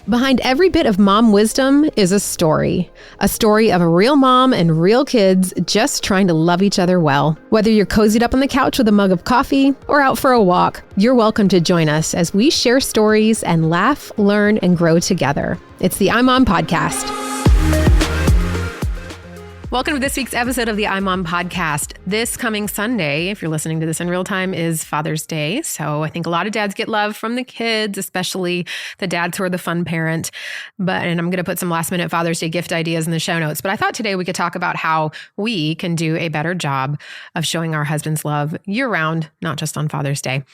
Behind every bit of mom wisdom is a story of a real mom and real kids just trying to love each other well. Whether you're cozied up on the couch with a mug of coffee or out for a walk, you're welcome to join us as we share stories and laugh, learn, and grow together. It's the iMom Podcast. Welcome to this week's episode of the iMom Podcast. This coming Sunday, if you're listening to this in real time, is Father's Day. So I think a lot of dads get love from the kids, especially the dads who are the fun parent. And I'm going to put some last minute Father's Day gift ideas in the show notes. But I thought today we could talk about how we can do a better job of showing our husbands love year round, not just on Father's Day.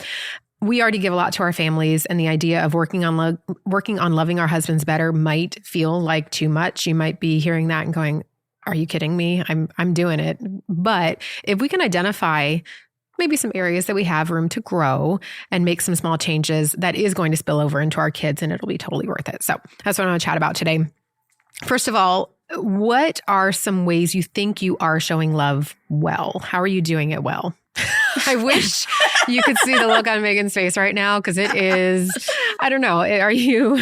We already give a lot to our families, and the idea of working on loving our husbands better might feel like too much. You might be hearing that and going, are you kidding me? I'm doing it. But if we can identify maybe some areas that we have room to grow and make some small changes, that is going to spill over into our kids and it'll be totally worth it. So that's what I want to chat about today. First of all, what are some ways you think you are showing love well? How are you doing it well? I wish you could see the look on Megan's face right now, because it is, I don't know. Are you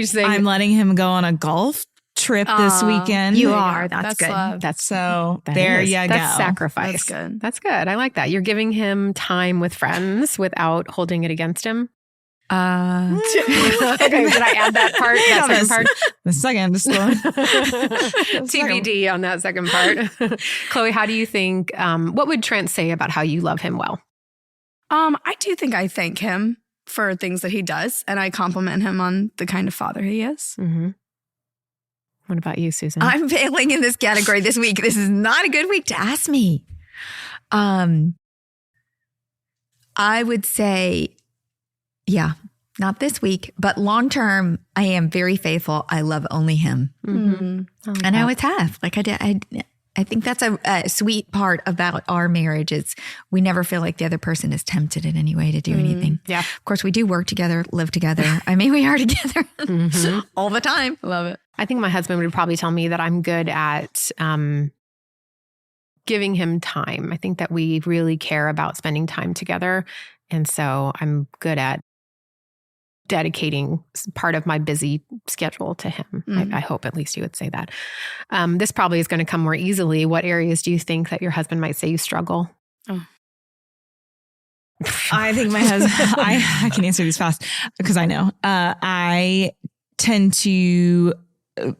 saying I'm letting him go on a golf trip this weekend? You are. That's good. Love. That's so that there is. you go. That's sacrifice. That's good. That's good. I like that. You're giving him time with friends without holding it against him. Okay, did I add that part? That second part? The second. TBD on that second part. Chloe, how do you think, what would Trent say about how you love him well? I do think I thank him for things that he does, and I compliment him on the kind of father he is. Mm-hmm. What about you, Susan? I'm failing in this category this week. This is not a good week to ask me. I would say, yeah, not this week, but long term, I am very faithful. I love only him. Mm-hmm. And I always have. Like I think that's a sweet part about our marriage is we never feel like the other person is tempted in any way to do anything. Yeah. Of course, we do work together, live together. I mean, we are together all the time. Love it. I think my husband would probably tell me that I'm good at giving him time. I think that we really care about spending time together. And so I'm good at dedicating part of my busy schedule to him. Mm-hmm. I hope at least you would say that. This probably is going to come more easily. What areas do you think that your husband might say you struggle? Oh. I think my husband, I can answer these fast because I know. I tend to,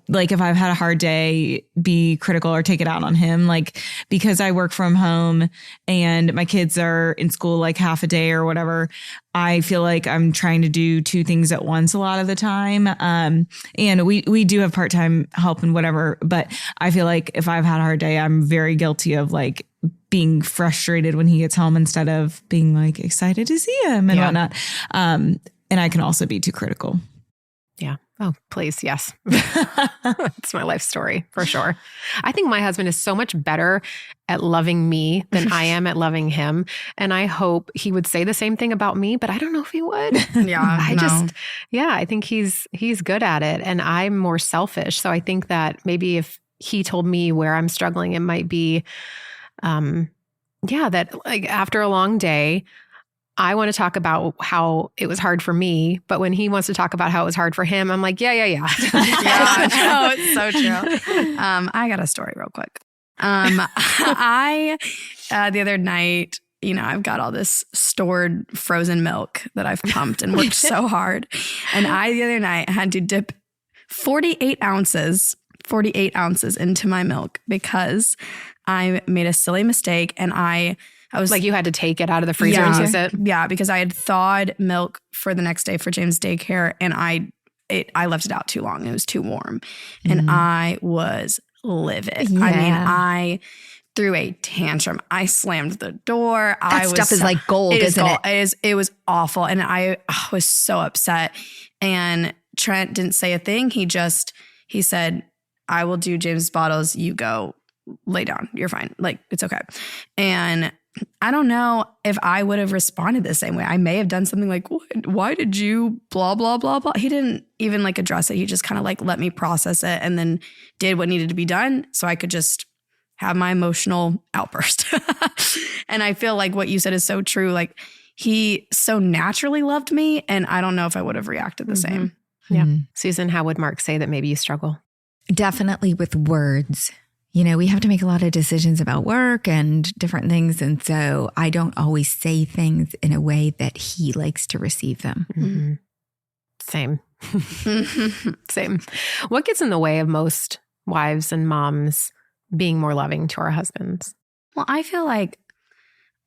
like, if I've had a hard day, be critical or take it out on him. Like, because I work from home and my kids are in school like half a day or whatever, I feel like I'm trying to do two things at once a lot of the time. And we do have part-time help and whatever, but I feel like if I've had a hard day, I'm very guilty of like being frustrated when he gets home instead of being like excited to see him and whatnot. And I can also be too critical. Yeah. Oh, please. Yes. It's my life story for sure. I think my husband is so much better at loving me than I am at loving him. And I hope he would say the same thing about me, but I don't know if he would. Yeah. I think he's good at it. And I'm more selfish. So I think that maybe if he told me where I'm struggling, it might be, that like after a long day, I want to talk about how it was hard for me, but when he wants to talk about how it was hard for him, I'm like, yeah. Yeah, no, it's so true. I got a story real quick. I the other night, I've got all this stored frozen milk that I've pumped and worked so hard. And the other night had to dip 48 ounces into my milk because I made a silly mistake and I was like, you had to take it out of the freezer and use it? Yeah, because I had thawed milk for the next day for James' daycare and I left it out too long. It was too warm. And I was livid. Yeah. I mean, I threw a tantrum. I slammed the door. That stuff is like gold, isn't it? It was awful. And I was so upset. And Trent didn't say a thing. He said, I will do James' bottles. You go lay down. You're fine. Like, it's okay. And I don't know if I would have responded the same way. I may have done something like, why did you blah, blah, blah, blah. He didn't even like address it. He just kind of like let me process it and then did what needed to be done so I could just have my emotional outburst. And I feel like what you said is so true. Like he so naturally loved me and I don't know if I would have reacted the same. Yeah. Susan, how would Mark say that maybe you struggle? Definitely with words. We have to make a lot of decisions about work and different things. And so I don't always say things in a way that he likes to receive them. Mm-hmm. Same. Same. What gets in the way of most wives and moms being more loving to our husbands? Well, I feel like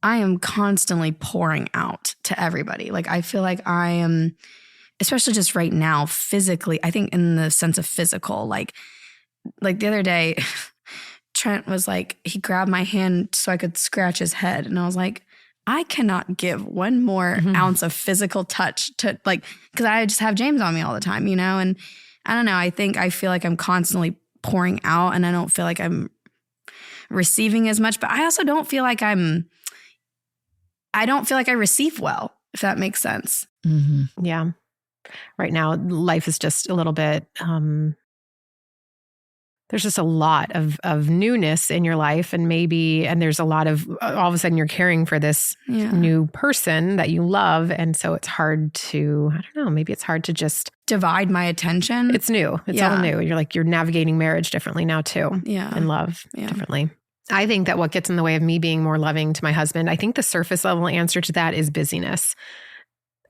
I am constantly pouring out to everybody. Like, I feel like I am, especially just right now, physically, I think in the sense of physical, like the other day, Trent was like, he grabbed my hand so I could scratch his head. And I was like, I cannot give one more ounce of physical touch to because I just have James on me all the time, and I don't know. I feel like I'm constantly pouring out and I don't feel like I'm receiving as much, but I also don't feel like I receive well, if that makes sense. Mm-hmm. Yeah. Right now, life is just a little bit, there's just a lot of newness in your life, and there's a lot of, all of a sudden you're caring for this new person that you love. And so it's hard to, I don't know, maybe it's hard to just divide my attention. It's new. It's all new. You're navigating marriage differently now too. Yeah. And love differently. I think that what gets in the way of me being more loving to my husband, I think the surface level answer to that is busyness.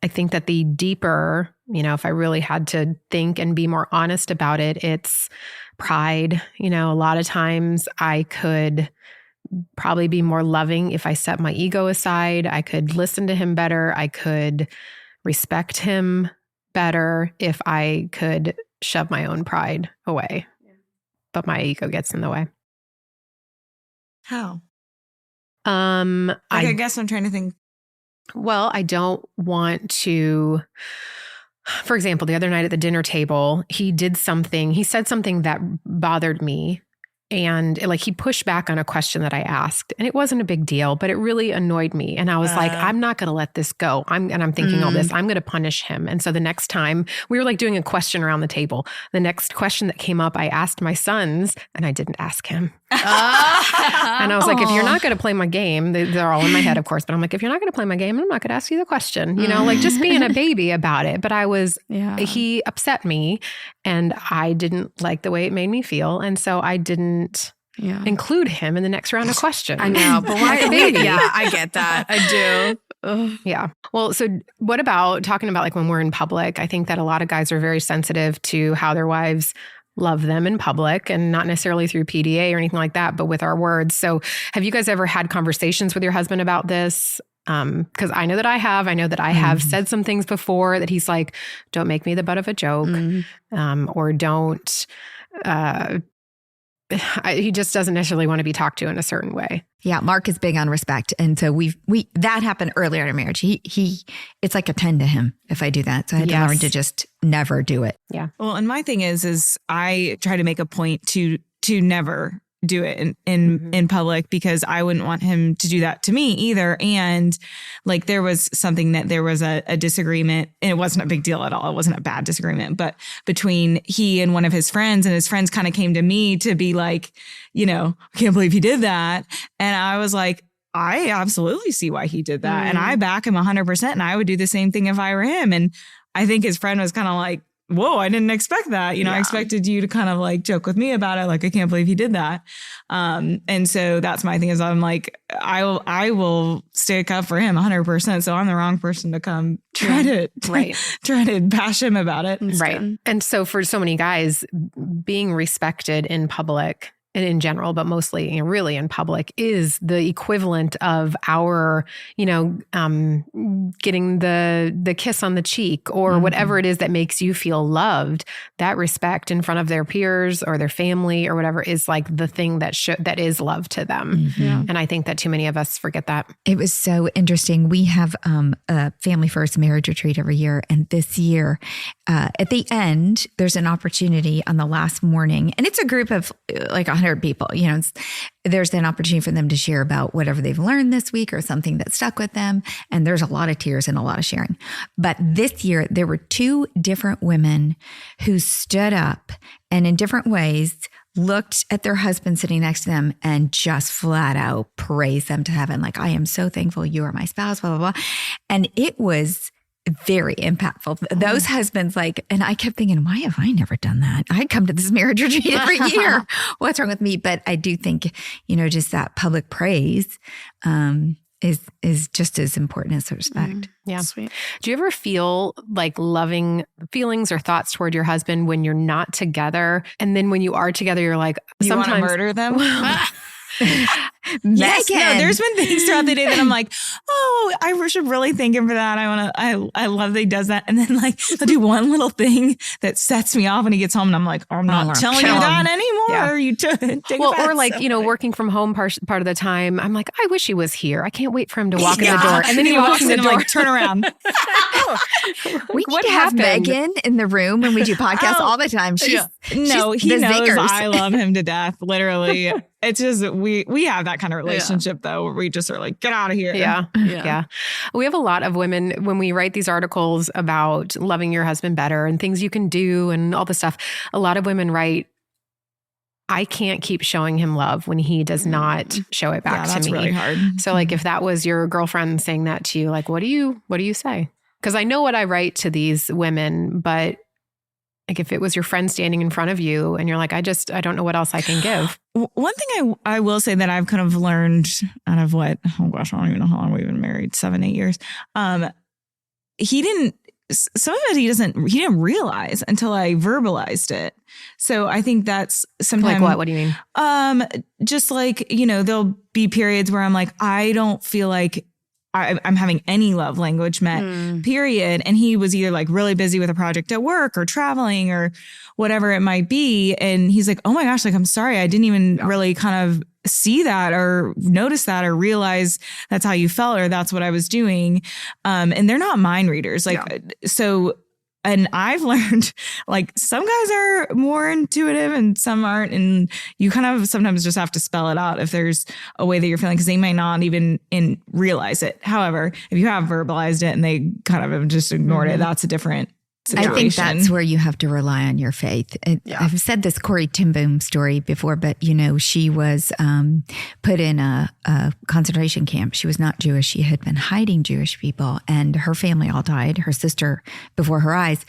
I think that the deeper, if I really had to think and be more honest about it, it's pride. A lot of times I could probably be more loving if I set my ego aside. I could listen to him better. I could respect him better if I could shove my own pride away. But my ego gets in the way. How? I guess I'm trying to think. Well, I don't want to, for example, the other night at the dinner table, he said something that bothered me. And he pushed back on a question that I asked, and it wasn't a big deal, but it really annoyed me. And I was like, I'm not going to let this go. I'm thinking all this, I'm going to punish him. And so the next time we were doing a question around the table, the next question that came up, I asked my sons and I didn't ask him. And I was like, if you're not going to play my game, they're all in my head, of course, but I'm like, if you're not going to play my game, I'm not going to ask you the question, just being a baby about it. But he upset me and I didn't like the way it made me feel. And so I didn't include him in the next round of questions. I know, but why a baby? Yeah, I get that. I do. Ugh. Yeah. Well, so what about talking about when we're in public? I think that a lot of guys are very sensitive to how their wives love them in public, and not necessarily through PDA or anything like that, but with our words. So have you guys ever had conversations with your husband about this? Because I know that I have. I know that I have said some things before that he's like, don't make me the butt of a joke, or don't... he just doesn't necessarily want to be talked to in a certain way. Yeah, Mark is big on respect, and so we that happened earlier in our marriage. He it's like a 10 to him if I do that. So I had to learn to just never do it. Yeah. Well, and my thing is I try to make a point to never do it in public, because I wouldn't want him to do that to me either. And there was something that there was a disagreement, and it wasn't a big deal at all. It wasn't a bad disagreement, but between he and one of his friends, and his friends kind of came to me to be like, I can't believe he did that. And I was like, I absolutely see why he did that. And I back him 100%. And I would do the same thing if I were him. And I think his friend was kind of like, whoa, I didn't expect that. I expected you to kind of joke with me about it. I can't believe he did that. And so that's my thing is I'm like, I will stick up for him 100%. So I'm the wrong person to come try to bash him about it. Right. And so for so many guys, being respected in public and in general, but mostly really in public, is the equivalent of our, getting the kiss on the cheek or whatever it is that makes you feel loved. That respect in front of their peers or their family or whatever is the thing that is love to them. And I think that too many of us forget that. It was so interesting. We have a family first marriage retreat every year. And this year, at the end, there's an opportunity on the last morning, and it's a group of 100 people, there's an opportunity for them to share about whatever they've learned this week or something that stuck with them. And there's a lot of tears and a lot of sharing. But this year, there were 2 different women who stood up and in different ways looked at their husband sitting next to them and just flat out praised them to heaven. I am so thankful you are my spouse, blah, blah, blah. And it was very impactful. Those husbands and I kept thinking, why have I never done that? I come to this marriage retreat every year. What's wrong with me? But I do think, just that public praise is just as important as respect. Yeah. Sweet. Do you ever feel like loving feelings or thoughts toward your husband when you're not together? And then when you are together, you're like, You want sometimes to murder them? Yes, No, there's been things throughout the day that I'm like, oh, I should really thank him for that. I love that he does that. And then I'll do one little thing that sets me off when he gets home and I'm like, I'm not telling you that anymore. Yeah. You take well, it back. or working from home part of the time, I'm like, I wish he was here. I can't wait for him to walk in the door. And then he walks in the door. I'm like, turn around. We What need to have happened? Megan in the room when we do podcasts all the time. No, he the knows zingers. I love him to death. Literally. It's just we have that kind of relationship though, where we just are like, get out of here. Yeah. We have a lot of women when we write these articles about loving your husband better and things you can do and all this stuff. A lot of women write, I can't keep showing him love when he does not show it back to that's me. really hard. So if that was your girlfriend saying that to you, what do you say? Because I know what I write to these women, but if it was your friend standing in front of you and you're like, I don't know what else I can give. One thing I will say that I've kind of learned out of I don't even know how long we've been married, 7-8 years. Some of it he didn't realize until I verbalized it. So I think that's sometimes. Like what? What do you mean? Just there'll be periods where I'm like, I don't feel like I'm having any love language met, period. And he was either really busy with a project at work or traveling or whatever it might be. And he's like, oh my gosh, I'm sorry. I didn't even really kind of see that or notice that or realize that's how you felt or that's what I was doing. And they're not mind readers. So, and I've learned some guys are more intuitive and some aren't. And you kind of sometimes just have to spell it out if there's a way that you're feeling, because they might not even realize it. However, if you have verbalized it and they kind of have just ignored it, that's a different situation. I think that's where you have to rely on your faith. I've said this Corrie ten Boom story before, but she was put in a concentration camp. She was not Jewish. She had been hiding Jewish people, and her family all died, her sister before her eyes.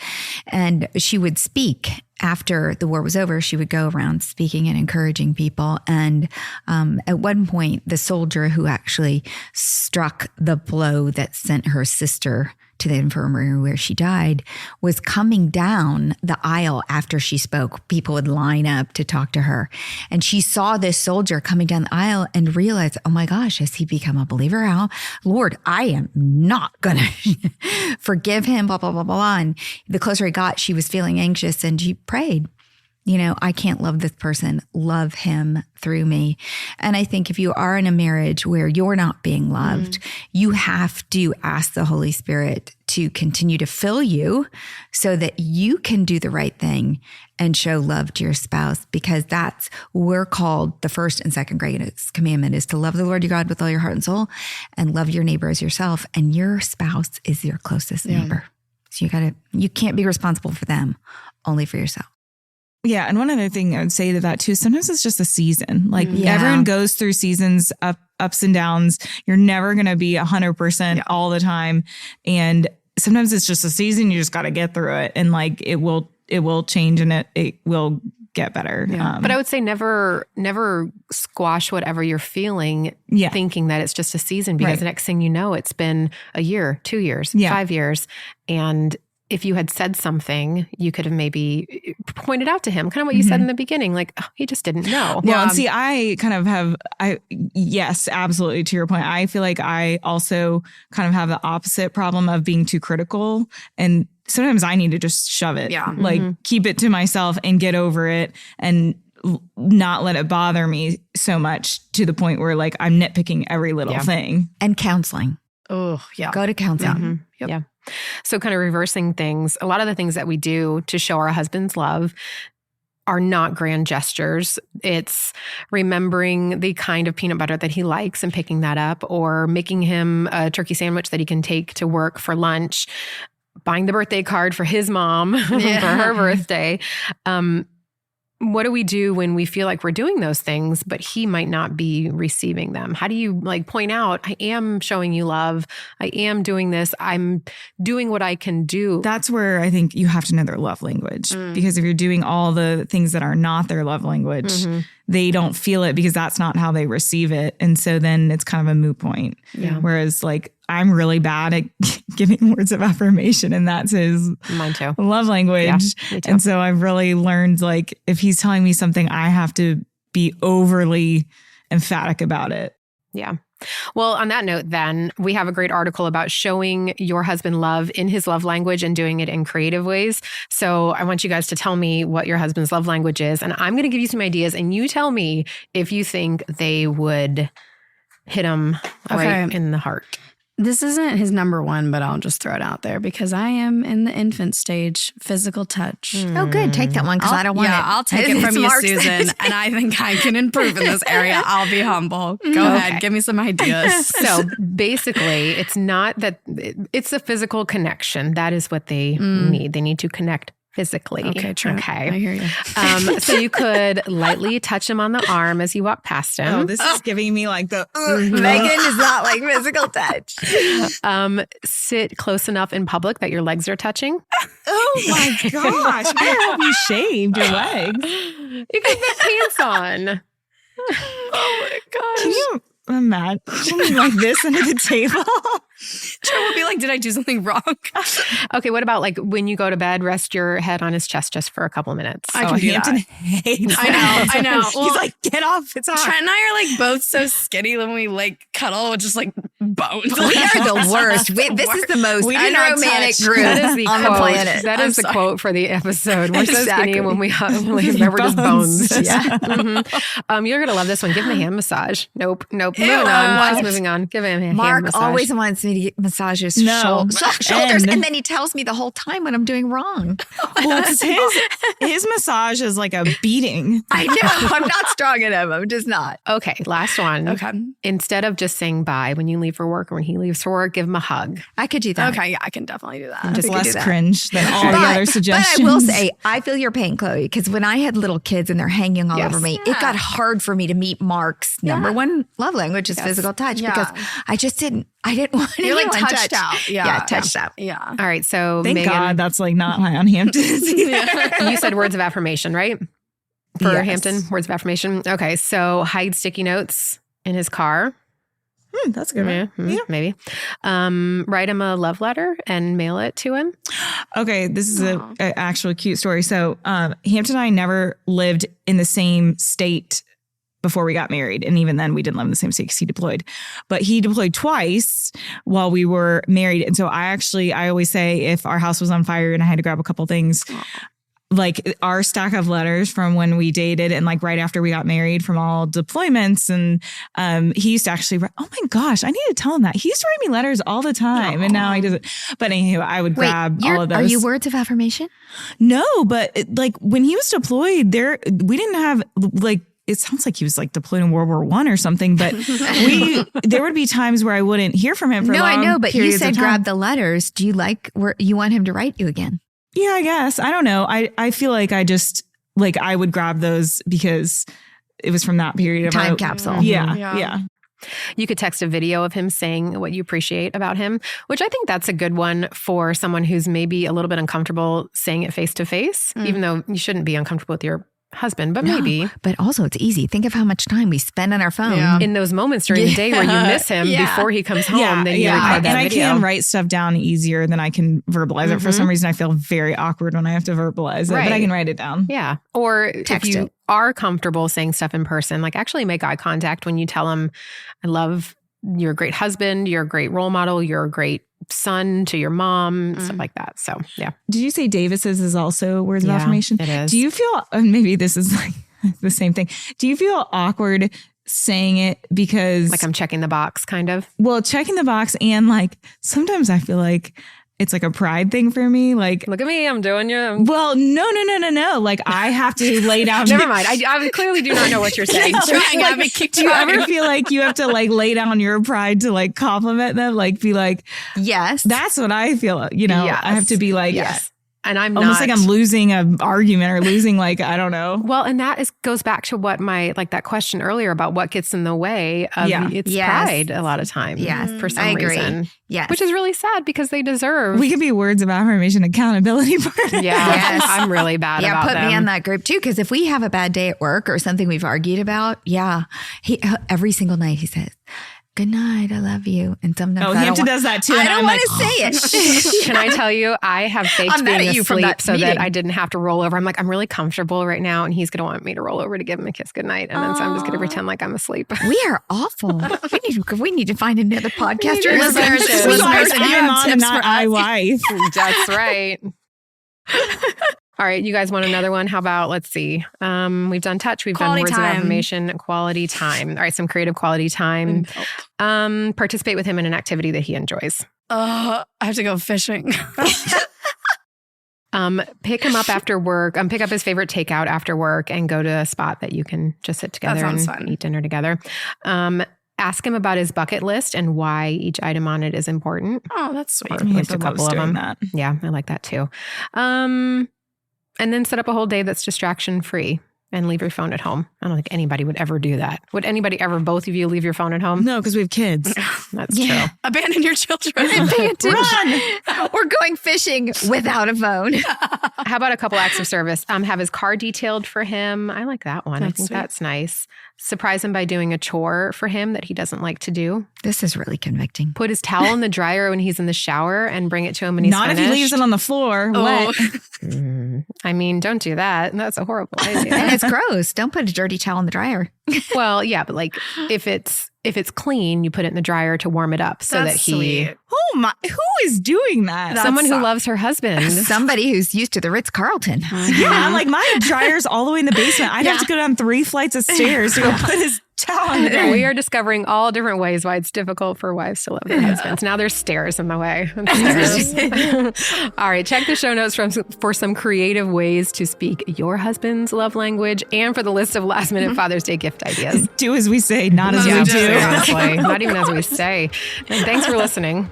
And she would speak after the war was over. She would go around speaking and encouraging people. And at one point, the soldier who actually struck the blow that sent her sister to the infirmary where she died was coming down the aisle after she spoke. People would line up to talk to her. And she saw this soldier coming down the aisle and realized, oh my gosh, has he become a believer? How? Lord, I am not going to forgive him, blah, blah, blah, blah. And the closer he got, she was feeling anxious and she prayed. I can't love this person, love him through me. And I think if you are in a marriage where you're not being loved, you have to ask the Holy Spirit to continue to fill you so that you can do the right thing and show love to your spouse, because we're called, the first and second greatest commandment is to love the Lord your God with all your heart and soul and love your neighbor as yourself. And your spouse is your closest neighbor. So you can't be responsible for them, only for yourself. Yeah. And one other thing I would say to that too, sometimes it's just a season. Everyone goes through seasons, ups and downs. You're never going to be 100% all the time. And sometimes it's just a season. You just got to get through it. And it will change and it will get better. Yeah. But I would say never squash whatever you're feeling, thinking that it's just a season, because the next thing you know, it's been a year, 2 years, 5 years. And if you had said something, you could have maybe pointed out to him, kind of what you said in the beginning, he just didn't know. Well, and see, I kind of yes, absolutely. To your point, I feel like I also kind of have the opposite problem of being too critical. And sometimes I need to just shove it, keep it to myself and get over it and not let it bother me so much to the point where I'm nitpicking every little thing. And counseling. Oh, yeah. Go to counseling. Yeah. So kind of reversing things. A lot of the things that we do to show our husband's love are not grand gestures. It's remembering the kind of peanut butter that he likes and picking that up, or making him a turkey sandwich that he can take to work for lunch, buying the birthday card for his mom for her birthday. what do we do when we feel like we're doing those things, but he might not be receiving them? How do you like point out, I am showing you love. I am doing this. I'm doing what I can do. That's where I think you have to know their love language, because if you're doing all the things that are not their love language, they don't feel it because that's not how they receive it. And so then it's kind of a moot point. Yeah. Whereas like I'm really bad at giving words of affirmation, and that's his Mine too. love language. Yeah, me too. And so I've really learned, like, if he's telling me something, I have to be overly emphatic about it. Yeah. Well, on that note, then, we have a great article about showing your husband love in his love language and doing it in creative ways. So I want you guys to tell me what your husband's love language is. And I'm going to give you some ideas, and you tell me if you think they would hit him right in the heart. This isn't his number one, but I'll just throw it out there because I am in the infant stage, physical touch. Oh, good. Take that one because I don't want it. Yeah, I'll take it from you, Susan. And I think I can improve in this area. I'll be humble. Go ahead. Give me some ideas. So basically, it's not that it's a physical connection. That is what they need. They need to connect physically. Okay, true. Okay. I hear you. So you could lightly touch him on the arm as you walk past him. Oh, this is giving me like the Megan is not like physical touch. Sit close enough in public that your legs are touching. oh my gosh. I hope you shaved your legs. You can put pants on. Oh my gosh. Can you imagine something like this under the table? Joe would be like, did I do something wrong? Okay, what about like when you go to bed, rest your head on his chest just for a couple minutes? I can do Hampton that. hates I know. He's Well, like, get off. It's hot. Trent and I are like both so skinny when we like cuddle with just like bones. We are the worst. This is the most We do not unromantic touch. group That is the on quote. the planet. That is the quote for the episode. We're so Exactly. skinny when we we're just bones. Bones. Yeah. You're gonna love this one. Give him a hand massage. Nope. Ew. Moving on. Just moving on. Give him a hand Mark massage. always wants me to get massages shoulders, and then he tells me the whole time when I'm doing wrong. Well, 'cause his massage is like a beating. I know. I'm not strong enough. I'm just not. Okay, last one. Okay. Instead of just saying bye when you leave for work or when he leaves for work, give him a hug. I could do that. Okay, yeah, I can definitely do that. Just we could do less that. cringe than all the other suggestions. But I will say, I feel your pain, Chloe, because when I had little kids and they're hanging all over me, it got hard for me to meet Mark's number one love language is physical touch because I just didn't want You're like anyone touched out. Yeah. touched out. Yeah. All right, so Thank Megan, God that's like not high on Hampton's. you said words of affirmation, right? For Yes. Hampton, words of affirmation. Okay, so hide sticky notes in his car. That's a good. Yeah, One. Yeah. maybe. Write him a love letter and mail it to him. Okay, this is a actual cute story. So Hampton and I never lived in the same state before we got married. And even then we didn't live in the same state because he deployed. But he deployed twice while we were married. And so I always say if our house was on fire and I had to grab a couple things, like our stack of letters from when we dated and like right after we got married from all deployments. And he used to actually write, oh my gosh, I need to tell him that. He used to write me letters all the time. And now he doesn't. But anyway, I would grab all of those. Are you words of affirmation? No, but like when he was deployed we didn't have like, it sounds like he was like deployed in World War I or something, but there would be times where I wouldn't hear from him for long I know, but you periods said of time. grab the letters. Do you you want him to write you again? Yeah, I guess. I don't know. I feel like I would grab those because it was from that period of Time capsule. Yeah. You could text a video of him saying what you appreciate about him, which I think that's a good one for someone who's maybe a little bit uncomfortable saying it face to face, even though you shouldn't be uncomfortable with your husband, but maybe. But also it's easy. Think of how much time we spend on our phone. In those moments during the day where you miss him before he comes home, then you record that and video. I can write stuff down easier than I can verbalize it. For some reason, I feel very awkward when I have to verbalize it, but I can write it down. Yeah. Or Text if you it. are comfortable saying stuff in person, like actually make eye contact when you tell him, I love, you're a great husband, you're a great role model, you're a great son to your mom, stuff like that. So, yeah. Did you say Davis's is also words of affirmation? It is. Do you feel, and maybe this is like the same thing. Do you feel awkward saying it because Like I'm checking the box kind of? well, checking the box and like sometimes I feel like it's like a pride thing for me. Like, Look at me, I'm doing you. well, no. Like I have to lay down. Never mind. I clearly do not know what you're saying. Do you ever feel like you have to like lay down your pride to like compliment them? Like be like, Yes. that's what I feel. You know, Yes. I have to be like, Yes. And I'm almost not, like I'm losing an argument or losing I don't know. Well, and that goes back to what that question earlier about what gets in the way of it's Yes. pride a lot of times. Yes. For some I agree. reason. Yes. Which is really sad because they deserve. We could be words of affirmation accountability partner. Yeah. Yes. I'm really bad about put them. me in that group too. Because if we have a bad day at work or something we've argued about, he every single night he says, "Good night, I love you." And sometimes Hampton does that too. I and don't I'm want to say it. Can I tell you, I have faked I'm mad being at you from asleep that so meeting. that I didn't have to roll over. I'm like, I'm really comfortable right now, and he's going to want me to roll over to give him a kiss goodnight. And then so I'm just going to pretend like I'm asleep. We are awful. We need to find another podcaster. Listeners, I'm on and not I wife. That's right. All right, you guys want another one? How about, let's see. We've done touch. We've Quality done words time. of affirmation, quality time. All right, some creative quality time. Participate with him in an activity that he enjoys. I have to go fishing. Pick him up after work. Pick up his favorite takeout after work and go to a spot that you can just sit together and sounds fun. eat dinner together. Ask him about his bucket list and why each item on it is important. Oh, that's sweet. Or list a couple of them. That. Yeah, I like that too. And then set up a whole day that's distraction free and leave your phone at home. I don't think anybody would ever do that. Would anybody ever, both of you, leave your phone at home? No, because we have kids. That's true. Abandon your children. We're going fishing without a phone. How about a couple acts of service? Have his car detailed for him. I like that one. I think sweet. that's nice. Surprise him by doing a chore for him that he doesn't like to do. This is really convicting. Put his towel in the dryer when he's in the shower and bring it to him when he's Not finished. if he leaves it on the floor. Wet. I mean, don't do that. That's a horrible idea. And it's gross. Don't put a dirty towel in the dryer. Well, yeah, but like if it's clean, you put it in the dryer to warm it up so That's that he sweet. Oh my! Who is doing that? someone who sucks. loves her husband. Somebody who's used to the Ritz-Carlton. Yeah, like my dryer's all the way in the basement. I'd have to go down 3 flights of stairs to go put his towel in there. We are discovering all different ways why it's difficult for wives to love their husbands. Now there's stairs in the way. All right, check the show notes for some creative ways to speak your husband's love language and for the list of last-minute Father's Day gift ideas. Do as we say, not as we do. Seriously, not even as we say. And thanks for listening.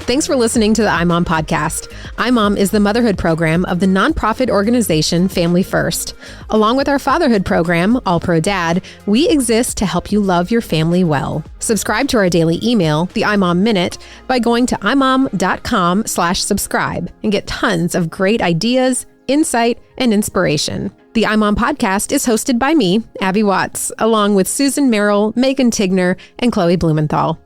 Thanks for listening to the iMom podcast. iMom is the motherhood program of the nonprofit organization Family First. Along with our fatherhood program, All Pro Dad, we exist to help you love your family well. Subscribe to our daily email, the iMom Minute, by going to imom.com/subscribe and get tons of great ideas, insight, and inspiration. The iMom podcast is hosted by me, Abby Watts, along with Susan Merrill, Megan Tigner, and Chloe Blumenthal.